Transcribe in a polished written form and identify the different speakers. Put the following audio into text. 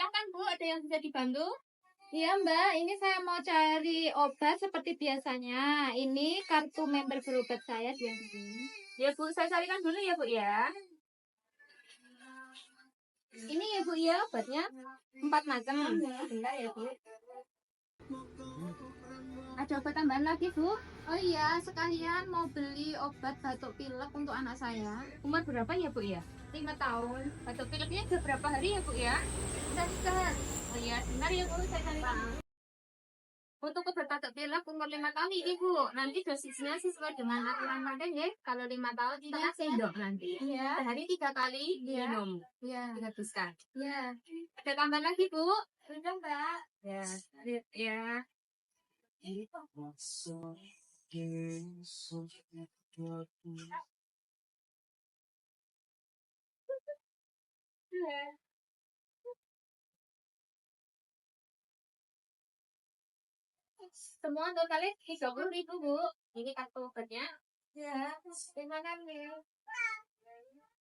Speaker 1: Silahkan Bu, ada yang bisa dibantu?
Speaker 2: Iya Mbak, ini saya mau cari obat seperti biasanya. Ini kartu member berobat saya di sini.
Speaker 1: Ya Bu, saya carikan dulu ya Bu ya.
Speaker 2: Ini ya Bu ya obatnya 4 macam. Bentar ya Bu.
Speaker 1: Ada obat tambahan lagi Bu?
Speaker 2: Oh iya, sekalian mau beli obat batuk pilek untuk anak saya.
Speaker 1: Umur berapa ya Bu ya?
Speaker 2: 5 tahun.
Speaker 1: Batuk pileknya udah berapa hari ya Bu ya?
Speaker 2: Sudah.
Speaker 1: Oh iya, benar ya Bu, saya carikan. Untuk obat batuk pilek umur 5 tahun ini Bu, nanti dosisnya sesuai dengan aturan paten ya. Kalau 5 tahun setengah sendok nanti.
Speaker 2: Iya.
Speaker 1: Sehari 3 kali minum.
Speaker 2: Iya.
Speaker 1: Dihabiskan.
Speaker 2: Iya.
Speaker 1: Ada tambahan lagi Bu?
Speaker 2: Sudah Mbak.
Speaker 1: Ya. Ya. Semua totalnya 30.000 Bu. Ini kartu obatnya.
Speaker 2: Ya, terima kasih.